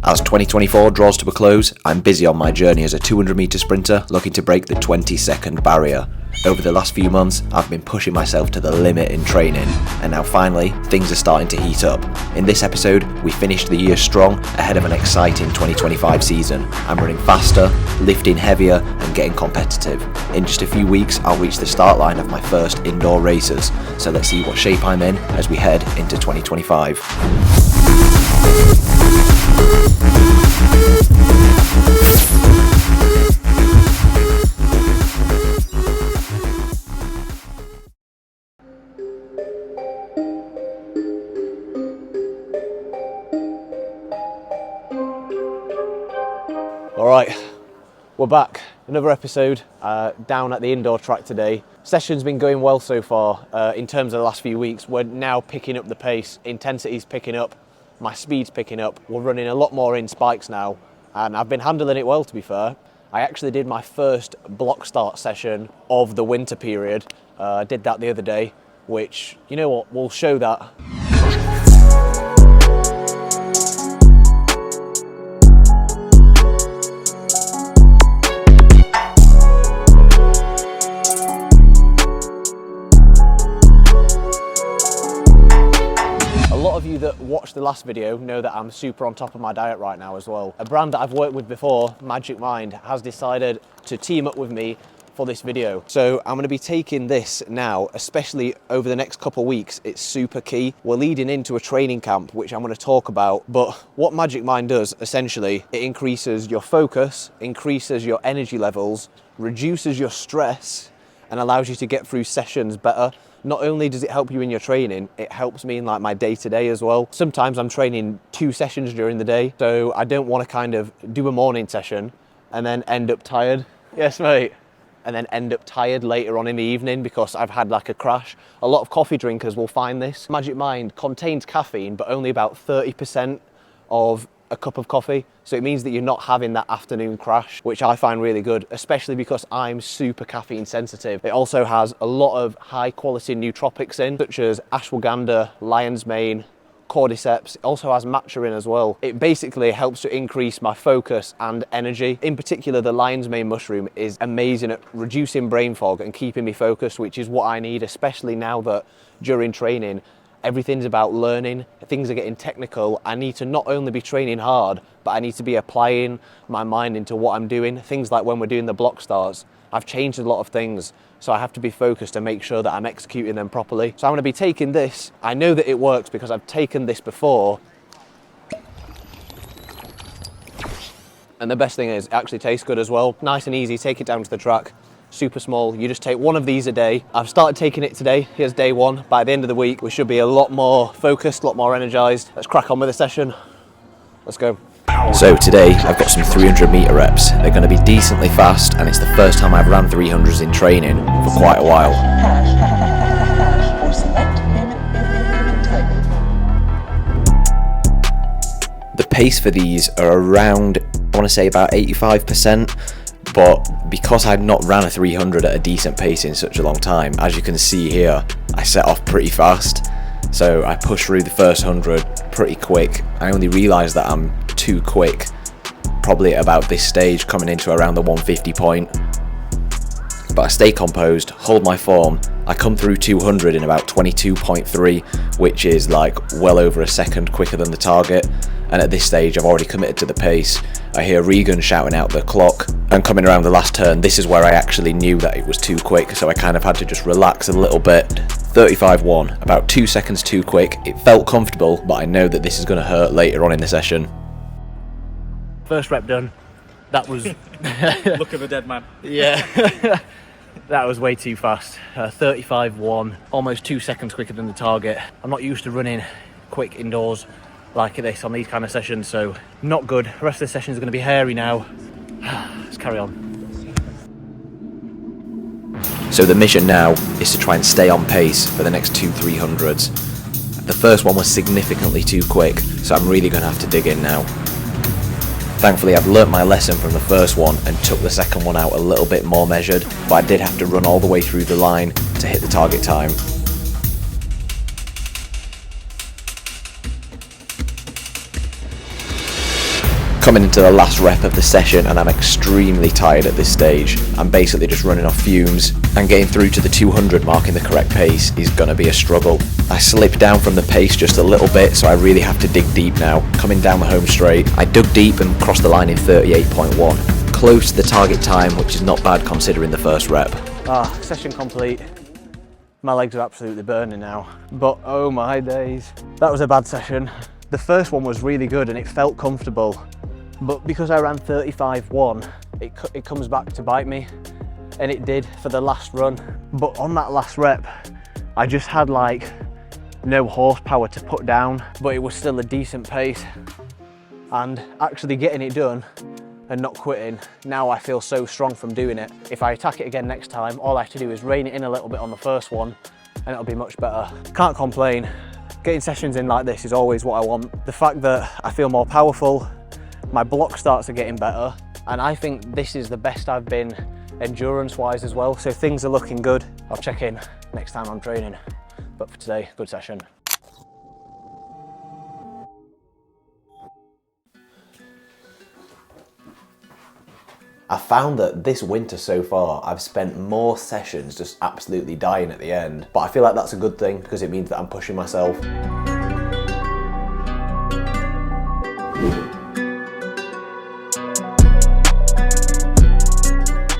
As 2024 draws to a close, I'm busy on my journey as a 200-metre sprinter looking to break the 20-second barrier. Over the last few months, I've been pushing myself to the limit in training, and now finally, things are starting to heat up. In this episode, we finished the year strong ahead of an exciting 2025 season. I'm running faster, lifting heavier, and getting competitive. In just a few weeks, I'll reach the start line of my first indoor races, so let's see what shape I'm in as we head into 2025. Alright, we're back. Another episode down at the indoor track today. Session's been going well so far in terms of the last few weeks. We're now picking up the pace, intensity's picking up, my speed's picking up. We're running a lot more in spikes now, and I've been handling it well, to be fair. I actually did my first block start session of the winter period. I did that the other day, which, you know what, we'll show that. That watched the last video know that I'm super on top of my diet right now as well. A brand that I've worked with before, Magic Mind, has decided to team up with me for this video. So I'm going to be taking this now, especially over the next couple of weeks. It's super key. We're leading into a training camp, which I'm going to talk about. But what Magic Mind does, essentially, it increases your focus, increases your energy levels, reduces your stress, and allows you to get through sessions better. Not only does it help you in your training, it helps me in like my day-to-day as well. Sometimes I'm training 2 sessions during the day, so I don't want to kind of do a morning session and then end up tired. Yes, mate. And then end up tired later on in the evening because I've had like a crash. A lot of coffee drinkers will find this. Magic Mind contains caffeine, but only about 30% of a cup of coffee. So it means that you're not having that afternoon crash, which I find really good, especially because I'm super caffeine sensitive. It also has a lot of high quality nootropics in, such as ashwagandha, lion's mane, cordyceps. It also has matcha in as well. It basically helps to increase my focus and energy. In particular, the lion's mane mushroom is amazing at reducing brain fog and keeping me focused, which is what I need, especially now that during training, everything's about learning, things are getting technical. I need to not only be training hard, but I need to be applying my mind into what I'm doing. Things like when we're doing the block starts, I've changed a lot of things, so I have to be focused and make sure that I'm executing them properly. So I'm going to be taking this. I know that it works because I've taken this before. And the best thing is, it actually tastes good as well. Nice and easy, take it down to the track. Super small. You just take one of these a day. I've started taking it today. Here's day one. By the end of the week, we should be a lot more focused, a lot more energized. Let's crack on with the session. Let's go. So today, I've got some 300 meter reps. They're going to be decently fast, and it's the first time I've ran 300s in training for quite a while. The pace for these are around, I want to say about 85%. But because I'd not ran a 300 at a decent pace in such a long time, as you can see here, I set off pretty fast. So I pushed through the first 100 pretty quick. I only realised that I'm too quick, probably at about this stage, coming into around the 150 point. But I stay composed, hold my form. I come through 200 in about 22.3, which is like well over a second quicker than the target. And at this stage, I've already committed to the pace. I hear Regan shouting out the clock, and coming around the last turn, this is where I actually knew that it was too quick, so I kind of had to just relax a little bit. 35.1, about 2 seconds too quick. It felt comfortable, but I know that this is going to hurt later on in the session. First rep done. That was... Look of a dead man. Yeah. That was way too fast. 35.1, almost 2 seconds quicker than the target. I'm not used to running quick indoors like this on these kind of sessions, so not good. The rest of the session is going to be hairy now. Let's carry on. So the mission now is to try and stay on pace for the next 2 300s. The first one was significantly too quick, so I'm really going to have to dig in now. Thankfully, I've learnt my lesson from the first one and took the second one out a little bit more measured, but I did have to run all the way through the line to hit the target time. Coming into the last rep of the session and I'm extremely tired at this stage. I'm basically just running off fumes, and getting through to the 200 mark in the correct pace is going to be a struggle. I slipped down from the pace just a little bit, so I really have to dig deep now. Coming down the home straight, I dug deep and crossed the line in 38.1. Close to the target time, which is not bad considering the first rep. Session complete. My legs are absolutely burning now, but oh my days. That was a bad session. The first one was really good and it felt comfortable, but because I ran 35.1, it comes back to bite me, and it did for the last run. But on that last rep, I just had like no horsepower to put down, but it was still a decent pace. And actually getting it done and not quitting, now I feel so strong from doing it. If I attack it again next time, all I have to do is rein it in a little bit on the first one and it'll be much better. Can't complain. Getting sessions in like this is always what I want. The fact that I feel more powerful, my block starts are getting better, and I think this is the best I've been endurance-wise as well, so things are looking good. I'll check in next time I'm training, but for today, good session. I found that this winter so far, I've spent more sessions just absolutely dying at the end. But I feel like that's a good thing because it means that I'm pushing myself.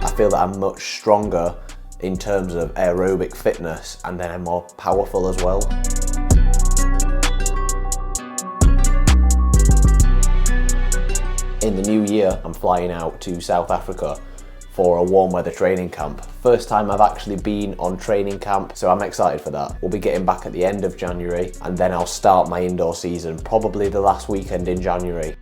I feel that I'm much stronger in terms of aerobic fitness, and then I'm more powerful as well. In the new year, I'm flying out to South Africa for a warm weather training camp. First time I've actually been on training camp, so I'm excited for that. We'll be getting back at the end of January, and then I'll start my indoor season, probably the last weekend in January.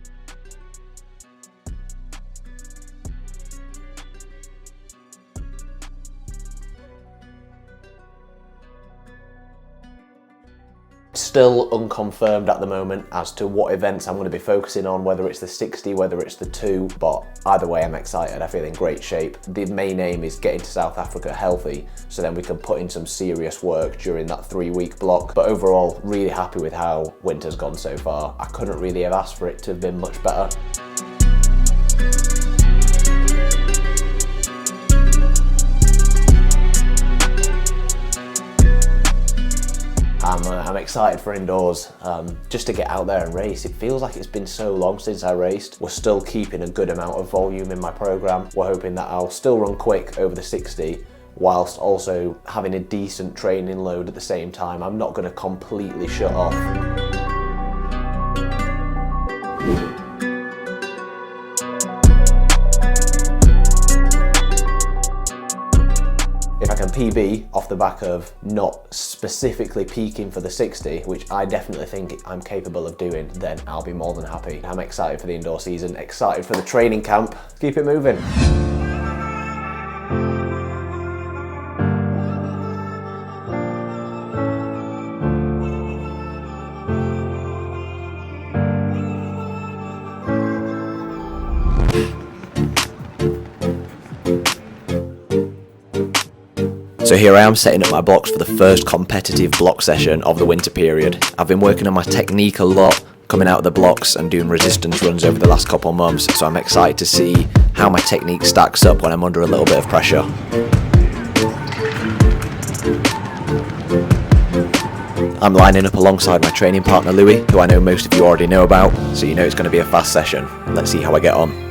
Still unconfirmed at the moment as to what events I'm going to be focusing on, whether it's the 60, whether it's the 2, but either way I'm excited. I feel in great shape. The main aim is getting to South Africa healthy, so then we can put in some serious work during that 3-week block. But overall, really happy with how winter's gone so far. I couldn't really have asked for it to have been much better. I'm excited for indoors, just to get out there and race. It feels like it's been so long since I raced. We're still keeping a good amount of volume in my program. We're hoping that I'll still run quick over the 60 whilst also having a decent training load at the same time. I'm not going to completely shut off. If I can PB off the back of not specifically peaking for the 60, which I definitely think I'm capable of doing, then I'll be more than happy. I'm excited for the indoor season, excited for the training camp. Keep it moving. So here I am setting up my blocks for the first competitive block session of the winter period. I've been working on my technique a lot, coming out of the blocks and doing resistance runs over the last couple of months, so I'm excited to see how my technique stacks up when I'm under a little bit of pressure. I'm lining up alongside my training partner Louis, who I know most of you already know about, so you know it's going to be a fast session. Let's see how I get on.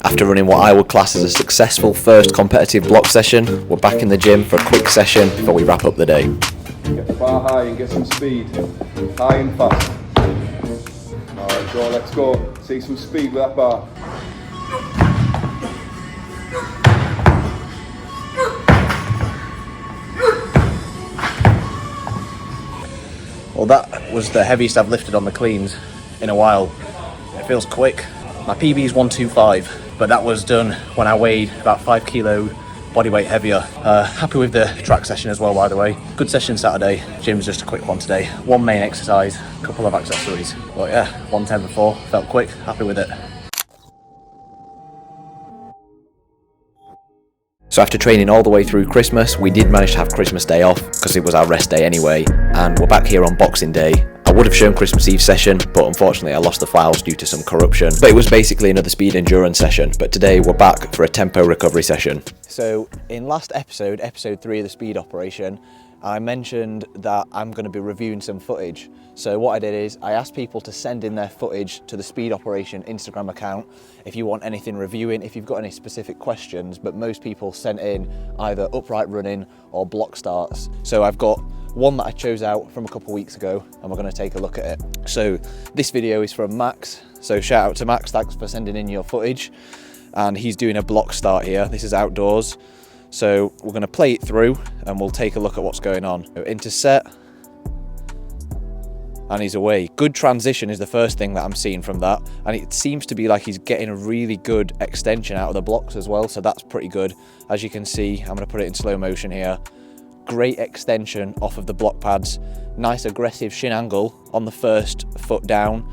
After running what I would class as a successful first competitive block session, we're back in the gym for a quick session before we wrap up the day. Get the bar high and get some speed. High and fast. Alright, go, let's go. See some speed with that bar. Well, that was the heaviest I've lifted on the cleans in a while. It feels quick. My PB is 125, but that was done when I weighed about 5 kilo body weight heavier. Happy with the track session as well, by the way. Good session Saturday. Gym's just a quick one today. One main exercise, a couple of accessories. But yeah, 110 before, felt quick, happy with it. So after training all the way through Christmas, we did manage to have Christmas Day off because it was our rest day anyway, and we're back here on Boxing Day. I would have shown Christmas Eve session, but unfortunately I lost the files due to some corruption. But it was basically another speed endurance session, but today we're back for a tempo recovery session. So in last episode, episode 3 of the speed operation, I mentioned that I'm going to be reviewing some footage. So what I did is I asked people to send in their footage to the speed operation Instagram account if you want anything reviewing, if you've got any specific questions, but most people sent in either upright running or block starts. So I've got one that I chose out from a couple of weeks ago and we're going to take a look at it. So this video is from Max. So shout out to Max, thanks for sending in your footage. And he's doing a block start here. This is outdoors. So we're going to play it through and we'll take a look at what's going on. So into set. And he's away. Good transition is the first thing that I'm seeing from that. And it seems to be like he's getting a really good extension out of the blocks as well. So that's pretty good. As you can see, I'm going to put it in slow motion here. Great extension off of the block pads. Nice aggressive shin angle on the first foot down.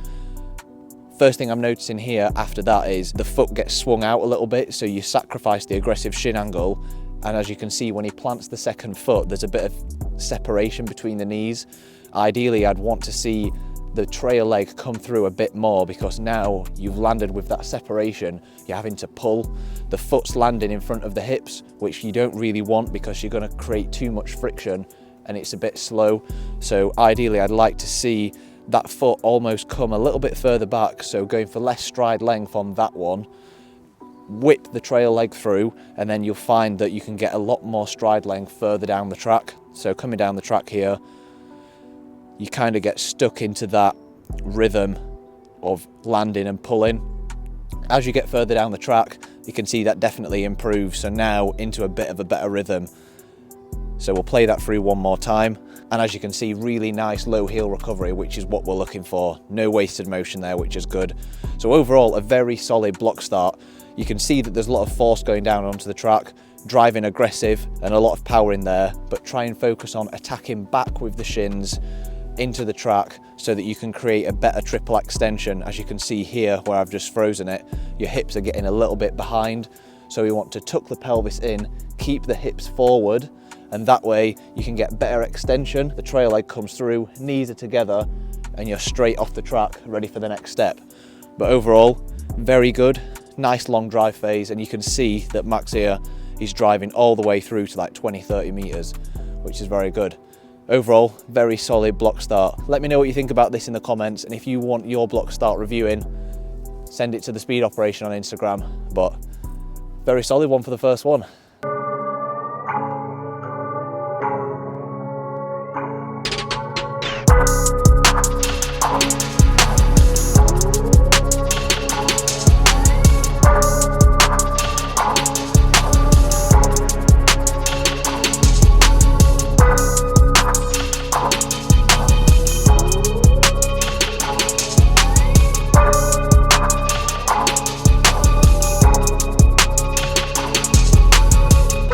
First thing I'm noticing here after that is the foot gets swung out a little bit. So you sacrifice the aggressive shin angle. And as you can see, when he plants the second foot, there's a bit of separation between the knees. Ideally, I'd want to see the trail leg come through a bit more because now you've landed with that separation. You're having to pull. The foot's landing in front of the hips, which you don't really want because you're going to create too much friction and it's a bit slow. So ideally, I'd like to see that foot almost come a little bit further back. So going for less stride length on that one, whip the trail leg through, and then you'll find that you can get a lot more stride length further down the track. So coming down the track here, you kind of get stuck into that rhythm of landing and pulling. As you get further down the track, you can see that definitely improves. So now into a bit of a better rhythm. So we'll play that through one more time. And as you can see, really nice low heel recovery, which is what we're looking for. No wasted motion there, which is good. So overall, a very solid block start. You can see that there's a lot of force going down onto the track, driving aggressive and a lot of power in there, but try and focus on attacking back with the shins into the track so that you can create a better triple extension. As you can see here where I've just frozen it, your hips are getting a little bit behind. So we want to tuck the pelvis in, keep the hips forward, and that way you can get better extension. The trail leg comes through, knees are together, and you're straight off the track, ready for the next step. But overall, very good. Nice long drive phase, and you can see that Max here, he's driving all the way through to like 20-30 meters, which is very good. Overall, very solid block start. Let me know what you think about this in the comments, and if you want your block start reviewing, send it to the speed operation on Instagram. But very solid one for the first one.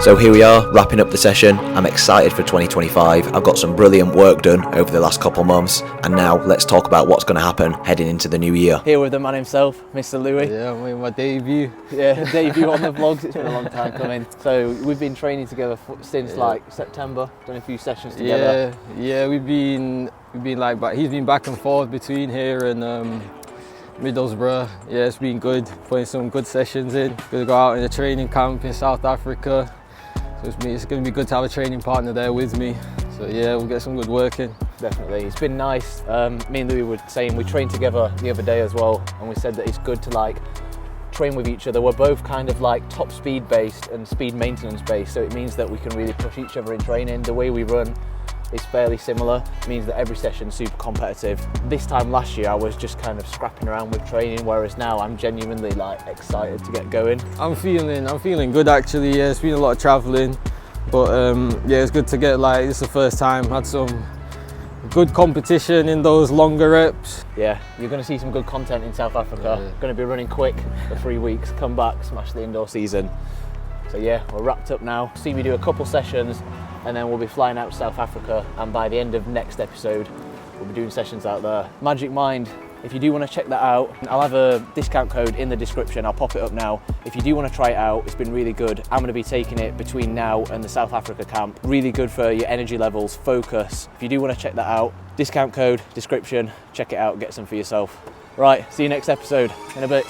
So here we are, wrapping up the session. I'm excited for 2025. I've got some brilliant work done over the last couple of months, and now let's talk about what's going to happen heading into the new year. Here with the man himself, Mr. Louis. Yeah, I'm making my debut. Yeah, debut on the vlogs. It's been a long time coming. So we've been training together since like September, done a few sessions together. Yeah, we've been like back. He's been back and forth between here and Middlesbrough. Yeah, it's been good. Putting some good sessions in. Gonna go out in a training camp in South Africa. So it's going to be good to have a training partner there with me. So yeah, we'll get some good work in. Definitely, it's been nice. Me and Louis were saying we trained together the other day as well, and we said that it's good to like train with each other. We're both kind of like top speed based and speed maintenance based, so it means that we can really push each other in training. The way we run is fairly similar. It means that every session's super competitive. This time last year I was just kind of scrapping around with training, whereas now I'm genuinely like excited to get going. I'm feeling good actually. Yeah, it's been a lot of travelling, but yeah, it's good to get like, this is the first time. Had some good competition in those longer reps. Yeah, you're going to see some good content in South Africa. Going to be running quick for 3 weeks, come back, smash the indoor season. So yeah, we're wrapped up now. See me do a couple sessions and then we'll be flying out to South Africa, and by the end of next episode we'll be doing sessions out there. Magic Mind, if you do want to check that out, I'll have a discount code in the description. I'll pop it up now. If you do want to try it out, it's been really good. I'm going to be taking it between now and the South Africa camp. Really good for your energy levels, focus. If you do want to check that out, discount code, description, check it out, get some for yourself. Right, see you next episode in a bit.